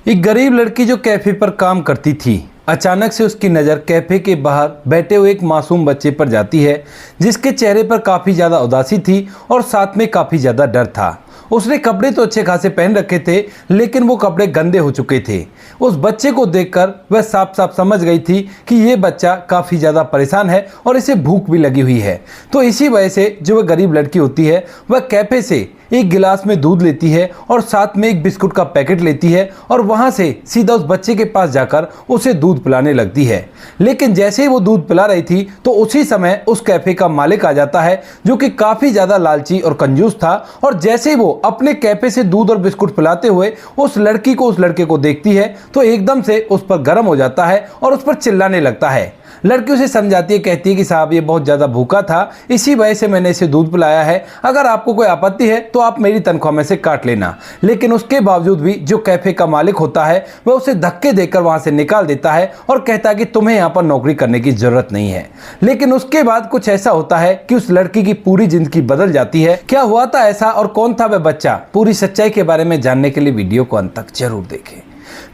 एक गरीब लड़की जो कैफे पर काम करती थी, अचानक से उसकी नज़र कैफे के बाहर बैठे हुए एक मासूम बच्चे पर जाती है, जिसके चेहरे पर काफ़ी ज़्यादा उदासी थी और साथ में काफ़ी ज़्यादा डर था। उसने कपड़े तो अच्छे खासे पहन रखे थे, लेकिन वो कपड़े गंदे हो चुके थे। उस बच्चे को देखकर वह साफ साफ समझ गई थी कि ये बच्चा काफ़ी ज़्यादा परेशान है और इसे भूख भी लगी हुई है। तो इसी वजह से जो वह गरीब लड़की होती है, वह कैफे से एक गिलास में दूध लेती है और साथ में एक बिस्कुट का पैकेट लेती है और वहाँ से सीधा उस बच्चे के पास जाकर उसे दूध पिलाने लगती है। लेकिन जैसे ही वो दूध पिला रही थी तो उसी समय उस कैफे का मालिक आ जाता है, जो कि काफ़ी ज़्यादा लालची और कंजूस था। और जैसे ही वो अपने कैफे से दूध और बिस्कुट पिलाते हुए उस लड़की को, उस लड़के को देखती है तो एकदम से उस पर गर्म हो जाता है और उस पर चिल्लाने लगता है। लड़की उसे समझाती है, कहती है कि साहब ये बहुत ज़्यादा भूखा था, इसी वजह से मैंने इसे दूध पिलाया है। अगर आपको कोई आपत्ति है तो आप मेरी तनख्वाह में से काट लेना। लेकिन उसके बावजूद भी जो कैफे का मालिक होता है वह उसे धक्के देकर वहां से निकाल देता है और कहता है कि तुम्हें यहाँ पर नौकरी करने की जरूरत नहीं है। लेकिन उसके बाद कुछ ऐसा होता है कि उस लड़की की पूरी जिंदगी बदल जाती है। क्या हुआ था ऐसा और कौन था वह बच्चा, पूरी सच्चाई के बारे में जानने के लिए वीडियो को अंत तक जरूर देखें।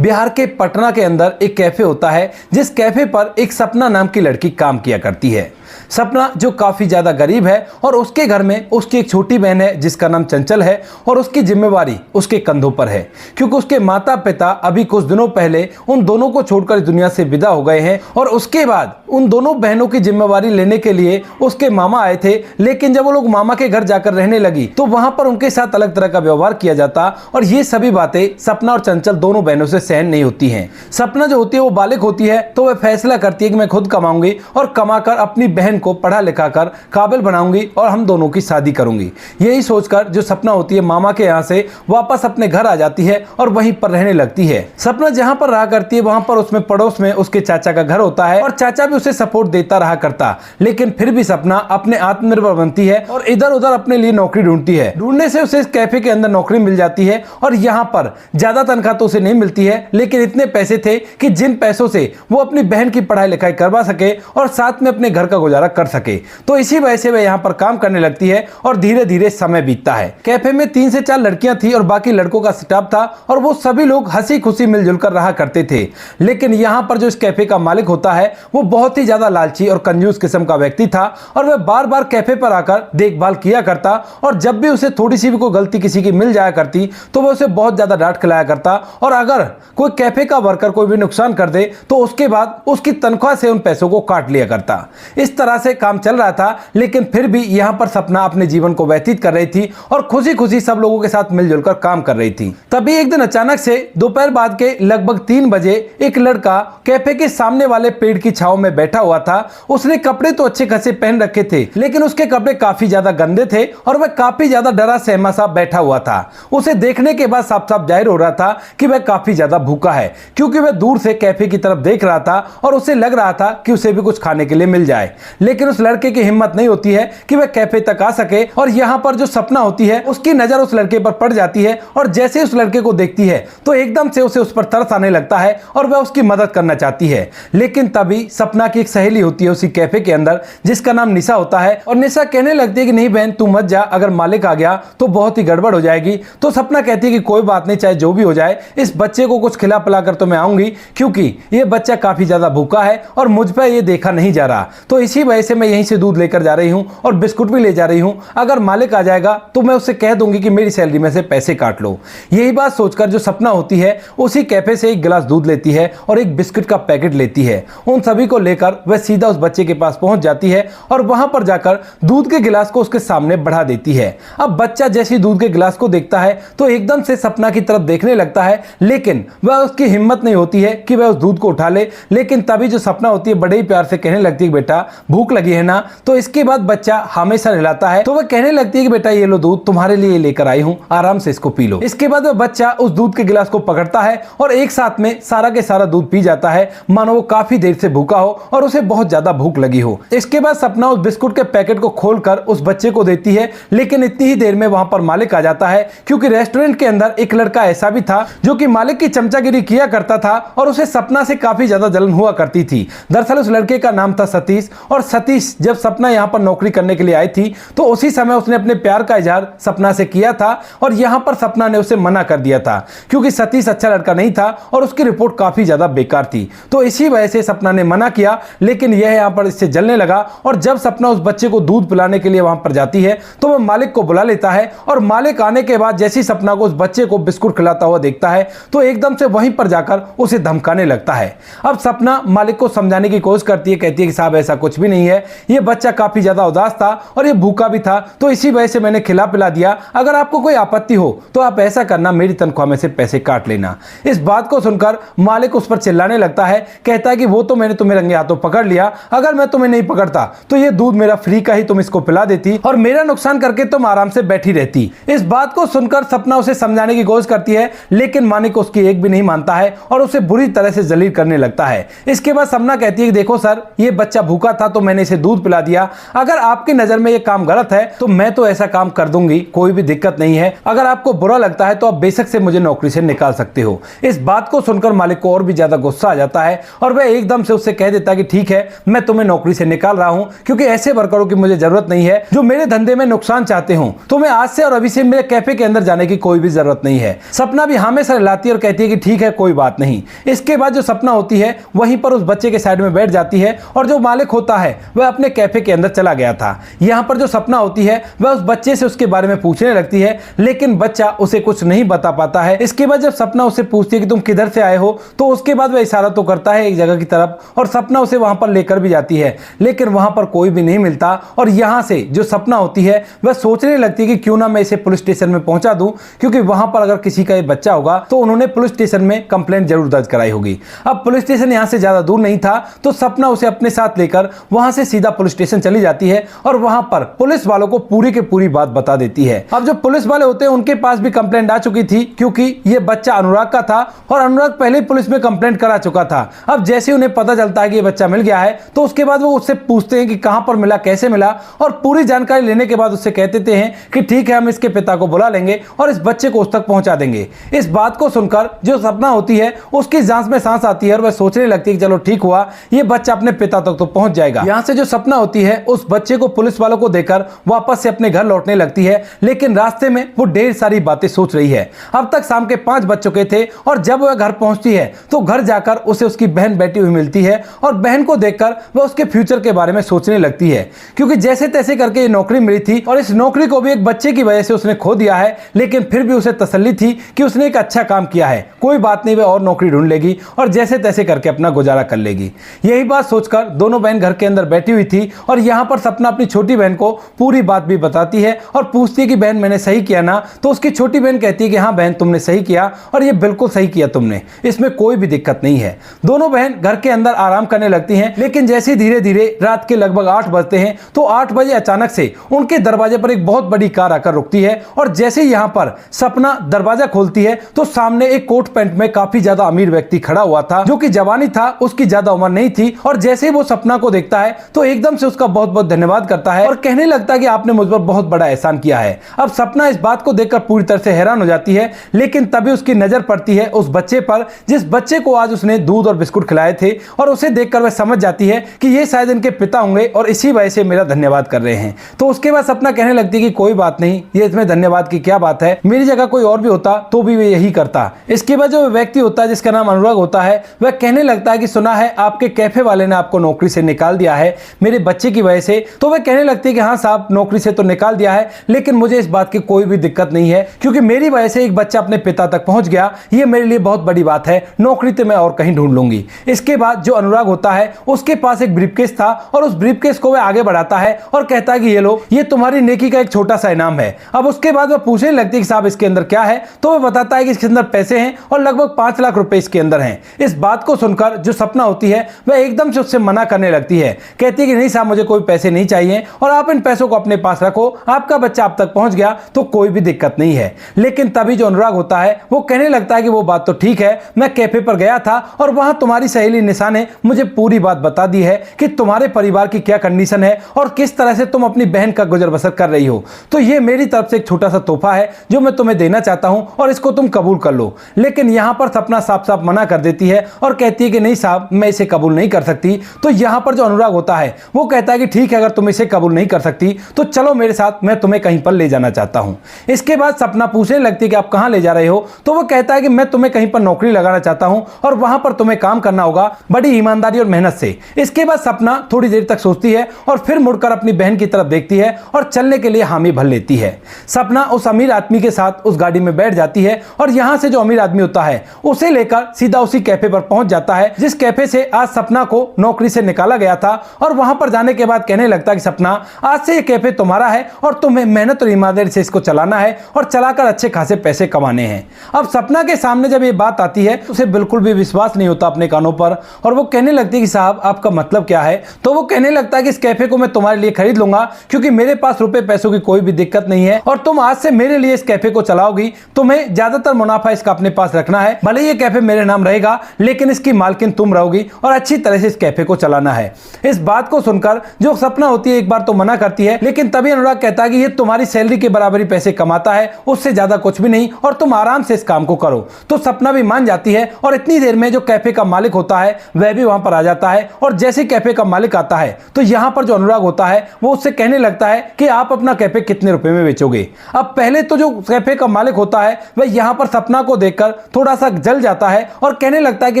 बिहार के पटना के अंदर एक कैफे होता है, जिस कैफे पर एक सपना नाम की लड़की काम किया करती है। सपना जो काफ़ी ज़्यादा गरीब है और उसके घर में उसकी एक छोटी बहन है जिसका नाम चंचल है और उसकी जिम्मेवारी उसके कंधों पर है, क्योंकि उसके माता पिता अभी कुछ दिनों पहले उन दोनों को छोड़कर दुनिया से विदा हो गए हैं। और उसके बाद उन दोनों बहनों की जिम्मेवारी लेने के लिए उसके मामा आए थे। लेकिन जब वो लोग मामा के घर जाकर रहने लगी तो वहां पर उनके साथ अलग तरह का व्यवहार किया जाता और ये सभी बातें सपना और चंचल दोनों बहनों से सहन नहीं होती हैं। सपना जो होती है वो बालिग होती है, तो वह फैसला करती है कि मैं खुद कमाऊंगी और कमाकर अपनी बहन को पढ़ा लिखा कर काबिल बनाऊंगी और हम दोनों की शादी करूंगी। यही सोचकर जो सपना होती है मामा के यहाँ से वापस अपने घर आ जाती है और वहीं पर रहने लगती है। सपना जहां पर रहा करती है वहां पर उसमें पड़ोस में उसके चाचा का घर होता है और चाचा भी उसे सपोर्ट देता रहा करता। लेकिन फिर भी सपना अपने आत्मनिर्भर बनती है और इधर उधर अपने लिए नौकरी ढूंढती है। ढूंढने से उसे इस कैफे के अंदर नौकरी मिल जाती है और यहाँ पर ज्यादा तनख्वाह तो उसे नहीं मिलती है, लेकिन इतने पैसे थे कि जिन पैसों से वो अपनी बहन की पढ़ाई लिखाई करवा सके और साथ में अपने घर का गुजारा कर सके। तो इसी वजह से वह यहाँ पर काम करने लगती है और धीरे धीरे समय बीतता है। कैफे में 3 से 4 लड़कियां थी और बाकी लड़कों का स्टाफ था और वो सभी लोग हंसी खुशी मिलजुल कर रहा करते थे। लेकिन यहाँ पर जो इस कैफे का मालिक होता है वो बहुत ही ज्यादा लालची और कंजूस किस्म का व्यक्ति था और वह बार बार कैफे पर आकर देखभाल किया करता और जब भी उसे थोड़ी सी भी कोई गलती किसी की मिल जाया करती तो वह उसे बहुत ज्यादा डांट खिलाया करता। और अगर कोई कैफे का वर्कर कोई भी नुकसान कर दे तो उसके बाद उसकी तनख्वाह से उन पैसों को काट लिया करता। इस तरह से काम चल रहा था, लेकिन फिर भी यहां पर सपना अपने जीवन को व्यतीत कर रही थी और खुशी खुशी सब लोगों के साथ मिलजुल कर काम कर रही थी। तभी एक दिन अचानक से दोपहर बाद के लगभग 3 बजे एक लड़का कैफे के सामने वाले पेड़ की छांव में बैठा हुआ था। उसने कपड़े तो अच्छे खासे पहन रखे थे, लेकिन उसके कपड़े काफी ज्यादा गंदे थे और वह काफी ज्यादा डरा सहमा सा बैठा हुआ था। उसे देखने के बाद साफ साफ जाहिर हो रहा था कि वह काफी ज्यादा भूखा है, क्योंकि वह दूर से कैफे की तरफ देख रहा था और उसे लग रहा था कि उसे भी कुछ खाने के लिए मिल जाए। लेकिन उस लड़के की हिम्मत नहीं होती है कि वह कैफे तक आ सके और यहाँ पर जो सपना होती है उसकी नजर उस लड़के पर पड़ जाती है और जैसे उस लड़के को देखती है तो एकदम से उसे उस पर तरस आने लगता है और वह उसकी मदद करना चाहती है। लेकिन तभी सपना की एक सहेली होती है उसी कैफे के अंदर, जिसका नाम निशा होता है और निशा कहने लगती है कि नहीं बहन तू मत जा, अगर मालिक आ गया तो बहुत ही गड़बड़ हो जाएगी। तो सपना कहती है कि कोई बात नहीं, चाहे जो भी हो जाए इस बच्चे को कुछ खिला पिला कर तो मैं आऊंगी, क्योंकि ये बच्चा काफी ज्यादा भूखा है और मुझ पर ये देखा नहीं जा रहा। तो इसी वजह से मैं यहीं से दूध लेकर जा रही हूं और बिस्कुट भी ले जा रही हूं। अगर मालिक आ जाएगा तो मैं उससे कह दूंगी कि मेरी सैलरी में से पैसे काट लो। यही बात सोचकर जो सपना होती है उसी कैफे से एक गिलास दूध लेती है और एक बिस्कुट का पैकेट लेती है। उन सभी को लेकर वह सीधा उस बच्चे के पास पहुंच जाती है और वहां पर जाकर दूध के गिलास को उसके सामने बढ़ा देती है। अब बच्चा जैसे दूध के गिलास को देखता है तो एकदम से सपना की तरफ देखने लगता है, लेकिन वह उसकी हिम्मत नहीं होती है कि वह उस दूध को उठा ले। लेकिन तभी जो सपना होती है बड़े ही प्यार से कहने लगती है, बेटा भूख लगी है ना? तो इसके बाद बच्चा हमेशा हिलाता है तो वह कहने लगती है कि बेटा ये लो दूध, तुम्हारे लिए लेकर आई हूं, आराम से इसको पी लो। इसके बाद वह बच्चा उस दूध के गिलास को पकड़ता है और एक साथ में सारा के सारा दूध पी जाता है, मानो वो काफी देर से भूखा हो और उसे बहुत ज्यादा भूख लगी हो। इसके बाद सपना उस बिस्कुट के पैकेट को खोलकर उस बच्चे को देती है, लेकिन इतनी ही देर में वहां पर मालिक आ जाता है, क्योंकि रेस्टोरेंट के अंदर एक लड़का ऐसा भी था जो कि मालिक की चमचागिरी किया करता था और उसे सपना से काफी ज्यादा जलन हुआ करती थी। दरअसल उस लड़के का नाम था सतीश और सतीश जब सपना यहाँ पर नौकरी करने के लिए आई थी तो उसी समय उसने अपने प्यार का इजहार सपना से किया था और यहाँ पर सपना ने उसे मना कर दिया था क्योंकि सतीश अच्छा लड़का नहीं था और उसकी रिपोर्ट काफी ज्यादा बेकार थी। तो इसी वजह से सपना ने मना किया, लेकिन यह यहाँ पर इससे जलने लगा और जब सपना उस बच्चे को दूध पिलाने के लिए वहां पर जाती है तो वह मालिक को बुला लेता है और मालिक आने के बाद जैसी सपना को उस बच्चे को बिस्कुट खिलाता हुआ देखता है तो एकदम से वहीं पर जाकर उसे धमकाने लगता है। अब सपना मालिक को समझाने की कोशिश करती है, कहती है कि साहब ऐसा कुछ भी नहीं है, ये बच्चा काफी ज्यादा उदास था और ये भूखा भी था तो इसी वजह से मैंने खिला पिला दिया, अगर आपको कोई आपत्ति हो तो आप ऐसा करना, मेरी तनख्वाह में से पैसे काट लेना। इस बात को सुनकर मालिक उस पर चिल्लाने लगता है, कहता है कि वो तो मैंने तुम्हें रंगे हाथों पकड़ लिया, अगर मैं तुम्हें नहीं पकड़ता तो ये दूध मेरा फ्री का ही तुम इसको पिला देती और मेरा नुकसान करके तुम आराम से बैठी रहती। इस बात को सुनकर सपना उसे समझाने की कोशिश करती है, लेकिन मालिक उसकी एक भी नहीं मानता है और उसे बुरी तरह से जलील करने लगता है। इसके बाद सपना कहती है कि देखो सर, ये बच्चा भूखा था तो मैंने इसे दूध पिला दिया, अगर आपकी नजर में ये काम गलत है तो मैं तो ऐसा काम कर दूंगी, कोई भी दिक्कत नहीं है, अगर आपको बुरा लगता है तो आप बेशक से मुझे नौकरी से निकाल सकते हो। इस बात को सुनकर मालिक को और भी ज्यादा गुस्सा आ जाता है और वह एकदम से उससे कह देता है कि ठीक है, मैं तुम्हें नौकरी से निकाल रहा हूं क्योंकि ऐसे वर्करों की मुझे जरूरत नहीं है जो मेरे धंधे में नुकसान चाहते हो। तुम्हें आज से और अभी से मेरे कैफे के अंदर जाने की कोई भी जरूरत नहीं है। सपना भी हाँ में सर हिलाती है और कहती है कि ठीक है, कोई बात नहीं। इसके बाद जो सपना होती है वहीं पर उस बच्चे के साइड में बैठ जाती है और जो मालिक होता है वह अपने कैफे के अंदर चला गया था। यहाँ पर जो सपना होती है वह उस बच्चे से उसके बारे में पूछने लगती है, लेकिन बच्चा उसे कुछ नहीं बता पाता है। इसके बाद जब सपना उसे पूछती है कि तुम किधर से आए हो तो उसके बाद वह इशारा तो करता है एक जगह की तरफ और सपना उसे वहां पर लेकर भी जाती है, लेकिन वहां पर कोई भी नहीं मिलता और यहां से जो सपना होती है वह सोचने लगती है कि क्यों ना मैं इसे पुलिस स्टेशन में पहुंचा दूं, क्योंकि वहां पर अगर किसी का ये बच्चा होगा तो उन्होंने पुलिस स्टेशन में कंप्लेंट जरूर दर्ज कराई होगी। अब पुलिस स्टेशन यहां से ज्यादा दूर नहीं था तो सपना उसे अपने साथ लेकर वहां से सीधा पुलिस स्टेशन चली जाती है और वहां पर पुलिस वालों को पूरी की पूरी बात बता देती है। अब जो पुलिस वाले होते हैं उनके पास भी कंप्लेंट आ चुकी थी क्योंकि ये बच्चा अनुराग का था और अनुराग पहले ही पुलिस में कंप्लेंट करा चुका था। अब जैसे उन्हें पता चलता है कि ये बच्चा मिल गया है तो उसके बाद वो उससे पूछते हैं कि कहां पर मिला, कैसे मिला, और पूरी जानकारी लेने के बाद उससे कह देते हैं कि ठीक है, हम इसके पिता को बुला लेंगे और इस बच्चे को उस तक पहुंचा देंगे। इस बात को सुनकर जो सपना होती है उसकी जांच में सांस आती है और वह सोचने लगती है कि चलो ठीक हुआ, ये बच्चा अपने पिता तक तो पहुंच जाएगा। यहां से जो सपना होती है उस बच्चे को पुलिस वालों को देकर वापस से अपने घर लौटने लगती है, लेकिन रास्ते में वो ढेर सारी बातें सोच रही है। अब तक शाम के 5 बज चुके थे और जब वह घर पहुंचती है तो घर जाकर उसे उसकी बहन बैठी हुई मिलती है और बहन को देखकर वह उसके फ्यूचर के बारे में सोचने लगती है, क्योंकि जैसे तैसे करके ये नौकरी मिली थी और इस नौकरी को भी एक बच्चे की वजह से उसने खो दिया है, लेकिन फिर भी उसे तसल्ली थी कि उसने एक अच्छा काम किया है, कोई बात नहीं, वह और नौकरी ढूंढ लेगी और जैसे तैसे करके अपना गुजारा कर लेगी। यही बात सोचकर दोनों बहन घर के अंदर बैठी हुई थी और यहां पर सपना अपनी छोटी बहन को पूरी बात भी बताती है और पूछती है कि बहन मैंने सही किया ना, तो उसकी छोटी बहन कहती है कि हाँ बहन, तुमने सही किया और ये बिल्कुल सही किया तुमने, इसमें कोई भी दिक्कत नहीं है। दोनों बहन घर के अंदर आराम करने लगती हैं, लेकिन जैसे धीरे धीरे रात के लगभग 8 बजते हैं तो 8 बजे अचानक से उनके दरवाजे पर एक बहुत बड़ी कार आकर रुकती है और जैसे यहां पर सपना दरवाजा खोलती है तो सामने एक कोट पैंट में काफी ज्यादा अमीर व्यक्ति खड़ा हुआ था, जो कि जवानी था, उसकी ज्यादा उम्र नहीं थी। और जैसे ही वो सपना को देखता है तो एकदम से उसका बहुत बहुत धन्यवाद करता है और कहने लगता है कि आपने मुझ पर बहुत बड़ा एहसान किया है। अब सपना इस बात को देखकर पूरी तरह से हैरान हो जाती है, लेकिन तभी उसकी नजर पड़ती है उस बच्चे पर जिस बच्चे को आज उसने दूध और बिस्कुट खिलाए थे और उसे देखकर वह समझ जाती है कि ये शायद इनके पिता होंगे और इसी वजह से मेरा धन्यवाद कर रहे हैं। तो उसके बाद सपना कहने लगती है कि कोई बात नहीं, ये इसमें धन्यवाद की क्या बात है, मेरी जगह कोई और भी होता तो भी वे यही करता। इसके बाद जो व्यक्ति होता है जिसका नाम अनुराग होता है वह कहने लगता है कि सुना है आपके कैफे वाले ने आपको नौकरी से निकाल दिया है मेरे बच्चे की वजह से। तो वह कहने लगती है कि हाँ साहब, नौकरी से तो निकाल दिया है, लेकिन मुझे इस बात की कोई भी दिक्कत नहीं है क्योंकि मेरी वजह से एक बच्चा अपने पिता तक पहुंच गया, ये मेरे लिए बहुत बड़ी बात है, नौकरी तो मैं और कहीं ढूंढ लूंगी। इसके बाद जो अनुराग होता है उसके पास एक ब्रीफकेस था और उस ब्रीफकेस को वह आगे बढ़ाता है और कहता है कि ये लो, ये तुम्हारी नेकी का एक छोटा सा इनाम है। अब उसके बाद वह पूछने लगती है कि साहब इसके अंदर क्या है, तो वह बताता है कि इसके अंदर पैसे हैं और लगभग 5 लाख रुपए इसके अंदर हैं। इस बात को सुनकर जो सपना होती है वह एकदम से उससे मना करने लगती है, कहती है कि नहीं साहब, मुझे कोई पैसे नहीं चाहिए और आप इन पैसों को अपने पास रखो, आपका बच्चा आप तक पहुंच गया तो कोई भी दिक्कत नहीं है। लेकिन तभी जो अनुराग होता है वो कहने लगता है कि वो बात तो ठीक है, मैं कैफे पर गया था और वहां तुम्हारी सहेली निशा ने मुझे पूरी बात बता दी है कि तुम्हारे परिवार की क्या कंडीशन है और किस तरह से तुम अपनी बहन का गुजर बसर कर रही हो, तो ये मेरी तरफ से एक छोटा सा तोहफा है जो मैं तुम्हें देना चाहता हूं और इसको तुम कबूल कर लो। लेकिन यहां पर सपना साफ साफ मना कर देती है और कहती है कि नहीं साहब, मैं इसे कबूल नहीं कर सकती। तो यहां पर जो अनुराग अनुराग होता है वो कहता है कि ठीक है, अगर तुम इसे कबूल नहीं कर सकती तो चलो मेरे साथ, मैं तुम्हें कहीं पर ले जाना चाहता हूं। इसके बाद सपना पूछने लगती है कि आप कहां ले जा रहे हो, तो वो कहता है कि मैं तुम्हें कहीं पर नौकरी लगाना चाहता हूं और वहां पर तुम्हें काम करना होगा बड़ी ईमानदारी और मेहनत से। इसके बाद सपना थोड़ी देर तक सोचती है और फिर मुड़कर अपनी बहन की तरफ देखती है और चलने के लिए हामी भर लेती है। सपना उस अमीर आदमी के साथ उस गाड़ी में बैठ जाती है और यहां से जो अमीर आदमी होता है उसे लेकर सीधा उसी कैफे पर पहुंच जाता है जिस कैफे से आज सपना को नौकरी से निकाला गया था। और वहां पर जाने के बाद कहने लगता है कि सपना, आज से ये कैफे तुम्हारा है और तुम्हें मेहनत और ईमानदारी से इसको चलाना है और चलाकर अच्छे खासे पैसे कमाने हैं। अब सपना के सामने जब ये बात आती है तो उसे बिल्कुल भी विश्वास नहीं होता अपने कानों पर और वो कहने लगती है कि साहब आपका मतलब क्या है। तो वो कहने लगता है कि इस कैफे को मैं तुम्हारे लिए खरीद लूंगा क्योंकि मेरे पास रुपए पैसों की कोई भी दिक्कत नहीं है और तुम आज से मेरे लिए इस कैफे को चलाओगी। तुम्हें ज्यादातर मुनाफा इसका अपने पास रखना है, भले ये कैफे मेरे नाम रहेगा लेकिन इसकी मालकिन तुम रहोगी और अच्छी तरह से इस कैफे को चलाना है। इस बात को सुनकर जो सपना होती है एक बार तो मना करती है, लेकिन तभी अनुराग कहता है कि ये तुम्हारी सैलरी के बराबरी पैसे कमाता है, उससे ज्यादा कुछ भी नहीं और तुम आराम से इस काम को करो। तो सपना भी मान जाती है और इतनी देर में जो कैफे का मालिक होता है वह भी वहां पर आ जाता है और जैसे कैफे का मालिक आता है तो यहां पर जो अनुराग होता है वो उससे कहने लगता है कि आप अपना कैफे कितने रुपए में बेचोगे। अब पहले तो जो कैफे का मालिक होता है वह यहां पर सपना को देखकर थोड़ा सा जल जाता है और कहने लगता है कि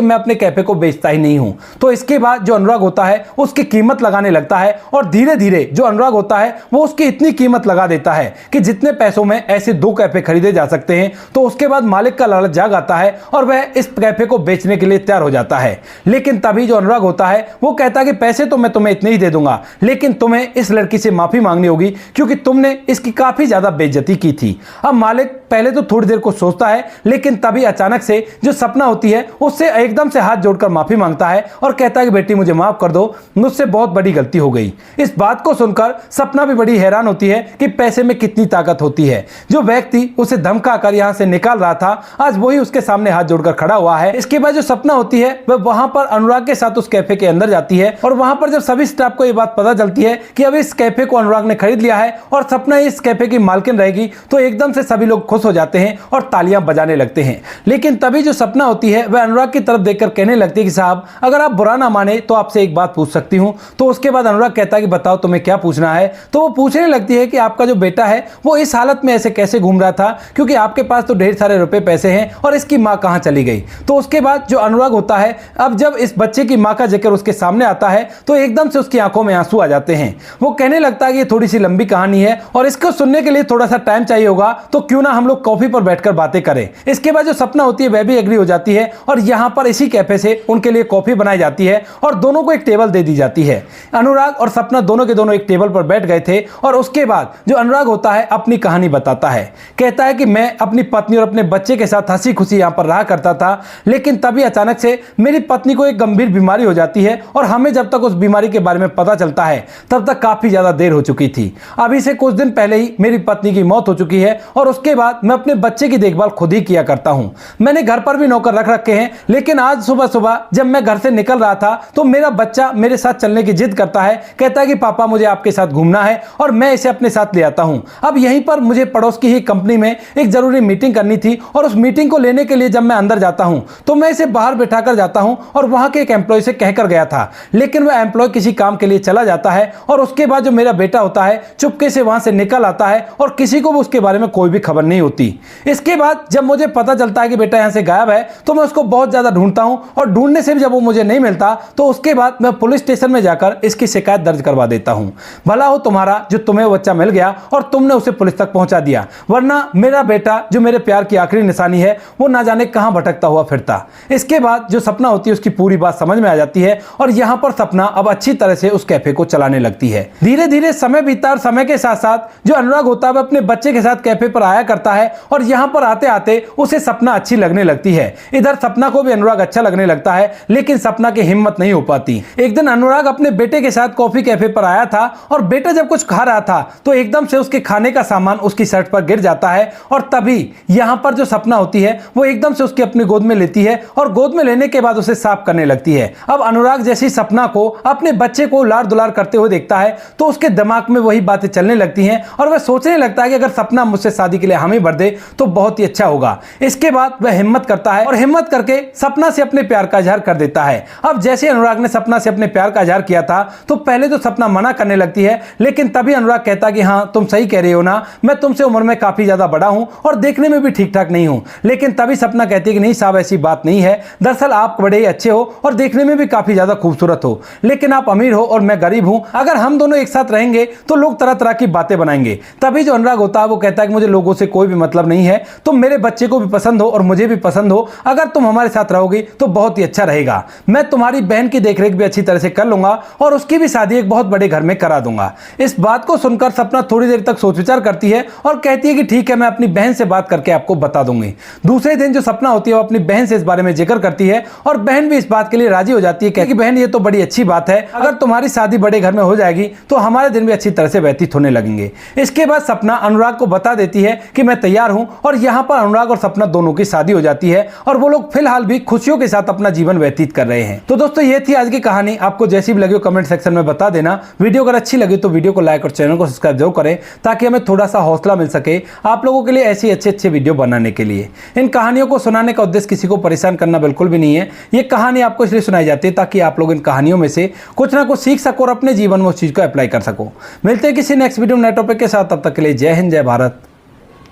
मैं अपने कैफे को बेचता ही नहीं हूं। तो इसके बाद जो अनुराग होता है उसकी कीमत लगाने लगता है और धीरे धीरे जो अनुराग होता है वो उसकी इतनी कीमत लगा देता है कि जितने पैसों में ऐसे 2 कैफे खरीदे जा सकते हैं। तो उसके बाद मालिक का लालच जाग आता है और वह इस कैफे को बेचने के लिए तैयार हो जाता है। लेकिन तभी जो अनुराग होता है वो कहता है कि पैसे तो मैं तुम्हें इतने ही दे दूंगा, लेकिन तुम्हें इस लड़की से माफी मांगनी होगी क्योंकि तुमने इसकी काफी ज्यादा बेइज्जती की थी। अब मालिक पहले तो थोड़ी देर को सोचता है, लेकिन तभी अचानक से जो सपना होती है उससे एकदम से हाथ जोड़कर माफी मांगता है और कहता है कि बेटी मुझे माफ कर दो, मुझसे बहुत बड़ी गलती हो गई। इस बात को सुनकर सपना भी बड़ी हैरान होती है कि पैसे में कितनी ताकत होती है। जो व्यक्ति उसे धमकाकर यहां से निकाल रहा था आज वही उसके सामने हाथ जोड़कर खड़ा हुआ है। इसके बाद जो सपना होती है वह वहां पर अनुराग के साथ उस कैफे के अंदर जाती है और वहां पर जब सभी स्टाफ को यह बात पता चलती है कि अब इस कैफे को अनुराग ने खरीद लिया है और सपना इस कैफे की मालकिन रहेगी, तो एकदम से सभी लोग खुश हो जाते हैं और तालियां बजाने लगते हैं। लेकिन तभी जो सपना होती है वह अनुराग की तरफ देखकर कहने लगती है कि साहब अगर आप बुरा ना माने तो आपसे एक बात पूछ सकती हूं। तो उसके बाद अनुराग कहता है कि बताओ तुम्हें क्या पूछना है। तो वो पूछने लगती है कि आपका जो बेटा है वो इस हालत में ऐसे कैसे घूम रहा था, क्योंकि आपके पास तो ढेर सारे रुपए पैसे हैं और इसकी मां कहां चली गई। तो उसके बाद जो अनुराग होता है अब जब इस बच्चे की मां का जिक्र उसके सामने आता है तो एकदम से उसकी आंखों में आंसू आ जाते हैं। वो कहने लगता है कि ये थोड़ी सी लंबी कहानी है और इसको सुनने के लिए थोड़ा सा टाइम चाहिए होगा, तो क्यों ना हम लोग कॉफी पर बैठकर बातें करें। इसके बाद जो सपना होती है वह भी एग्री हो जाती है और यहां पर इसी कैफे से उनके लिए कॉफी बनाई जाती है और दोनों को एक टेबल दे दी जाती है। अनुराग और सपना दोनों के दोनों एक टेबल पर बैठ गए थे और उसके बाद जो अनुराग होता है अपनी कहानी बताता है। कहता है कि मैं अपनी पत्नी और अपने बच्चे के साथ हंसी खुशी यहां पर रहा करता था, लेकिन तभी अचानक से मेरी पत्नी को एक गंभीर बीमारी हो जाती है और हमें जब तक उस बीमारी के बारे में पता चलता है तब तक काफी ज्यादा देर हो चुकी थी। अभी से कुछ दिन पहले ही मेरी पत्नी की मौत हो चुकी है और उसके बाद मैं अपने बच्चे की देखभाल खुद ही किया करता हूं। मैंने घर पर भी नौकर रख रखे हैं, लेकिन आज सुबह सुबह जब मैं घर से निकल रहा था तो मेरा बच्चा मेरे साथ चलने की जिद करता है। कहता है कि पापा मुझे आपके साथ घूमना है और मैं इसे अपने साथ ले आता हूं। अब यहीं पर मुझे पड़ोस की ही कंपनी में एक जरूरी मीटिंग करनी थी और उस मीटिंग को लेने के लिए जब मैं अंदर जाता हूं तो मैं इसे बाहर बिठाकर जाता हूं और वहां के एक एम्प्लॉय से कहकर गया था, लेकिन वह एम्प्लॉय किसी काम के लिए चला जाता है और उसके बाद जो मेरा बेटा होता है चुपके से वहां से निकल आता है और किसी को भी उसके बारे में कोई भी खबर नहीं होती। इसके बाद जब मुझे पता चलता है कि बेटा यहां से गायब है तो मैं उसको बहुत ज्यादा ढूंढता हूं और ढूंढने से भी जब वो मुझे नहीं मिलता तो उसके बाद मैं पुलिस स्टेशन में जाकर इसकी शिकायत दर्ज करवा देता हूं। भला हो तुम्हारा जो तुम्हें बच्चा मिल गया और तुमने उसे पुलिस तक पहुंचा दिया, वरना मेरा बेटा जो मेरे प्यार की आखिरी निशानी है वो ना जाने कहां भटकता हुआ फिरता। इसके बाद जो सपना होती है उसकी पूरी बात समझ में आ जाती है और यहां पर सपना अब अच्छी तरह से उस कैफे को चलाने लगती है। धीरे धीरे समय बीता और समय के साथ साथ जो अनुराग होता है वह अपने बच्चे के साथ कैफे पर आया करता है और यहां पर आते आते उसे सपना अच्छी लगने लगती है। इधर सपना को भी अनुराग अच्छा लगने लगता है, लेकिन सपना की हिम्मत नहीं हो पाती। एक दिन अनुराग अपने बेटे के साथ कॉफी कैफे पर आया था और बेटा जब कुछ खा रहा था तो एकदम से उसके खाने का सामान उसकी शर्ट पर गिर जाता है और तभी यहां पर जो सपना होती है वो एकदम से उसकी अपनी गोद में लेती है और गोद में लेने के बाद उसे साफ करने लगती है। अब अनुराग जैसी सपना को अपने बच्चे को लाड़ दुलार करते हुए देखता है तो उसके दिमाग में वही बातें चलने लगती हैं और वह सोचने लगता है कि अगर सपना मुझसे शादी के लिए हामी भर दे तो बहुत ही अच्छा होगा। इसके बाद वह हिम्मत करता है और हिम्मत करके सपना से अपने प्यार का इजहार कर देता है। अब जैसे अनुराग ने सपना से अपने प्यार का इजहार किया था तो पहले तो सपना मना करने लगती है, लेकिन तभी अनुराग कहता कि हाँ तुम सही कह रहे हो ना, मैं तुमसे उम्र में काफी ज्यादा बड़ा हूं और देखने में भी ठीक ठाक नहीं हूं। लेकिन तभी सपना कहती है कि नहीं साहब ऐसी बात नहीं है, दरअसल आप बड़े ही अच्छे हो और देखने में भी काफी ज्यादा खूबसूरत हो, लेकिन आप अमीर हो और मैं गरीब हूं, अगर हम दोनों एक साथ रहेंगे तो लोग तरह तरह की बातें बनाएंगे। तभी जो अनुराग होता है वो कहता है कि मुझे लोगों से कोई भी मतलब नहीं है, तुम मेरे बच्चे को भी पसंद हो और मुझे भी पसंद हो, अगर तुम हमारे साथ रहोगी तो बहुत ही अच्छा रहेगा। मैं तुम्हारी बहन की देखरेख भी अच्छी तरह से कर लूंगा और उसकी भी शादी एक बहुत बड़े घर में करा दूंगा। इस बात को सुनकर सपना थोड़ी देर तक सोच विचार करती है और कहती है कि ठीक है, मैं अपनी बहन से बात करके आपको बता दूंगी। दूसरे दिन जो सपना होती है वो अपनी बहन से इस बारे में जिक्र करती है और बहन भी इस बात के लिए राजी हो जाती है, कहती है बहन ये तो बड़ी अच्छी बात है, अगर तुम्हारी शादी बड़े घर में हो जाएगी तो हमारे दिन भी अच्छी तरह से व्यतीत होने लगेंगे। इसके बाद सपना अनुराग को बता देती है कि मैं तैयार हूं और यहां पर अनुराग और सपना दोनों की शादी हो जाती है और वो लोग फिलहाल भी खुशियों के साथ अपना जीवन व्यतीत कर रहे हैं। तो दोस्तों ये थी आज की कहानी, आपको जैसी भी लगी हो कमेंट सेक्शन में बता देना। वीडियो अगर अच्छी लगी तो वीडियो को लाइक और चैनल को सब्सक्राइब जरूर करें ताकि हमें थोड़ा सा हौसला मिल सके आप लोगों के लिए ऐसी अच्छे वीडियो बनाने के लिए। इन कहानियों को सुनाने का उद्देश्य किसी को परेशान करना बिल्कुल भी नहीं है, ये कहानी आपको इसलिए सुनाई जाती है ताकि आप लोग इन कहानियों में से कुछ ना कुछ सीख सको और अपने जीवन में उस चीज को अप्लाई कर सको। मिलते हैं किसी नेक्स्ट वीडियो नए टॉपिक के साथ, तब तक के लिए जय हिंद, जय भारत,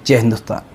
जय हिंदुस्तान।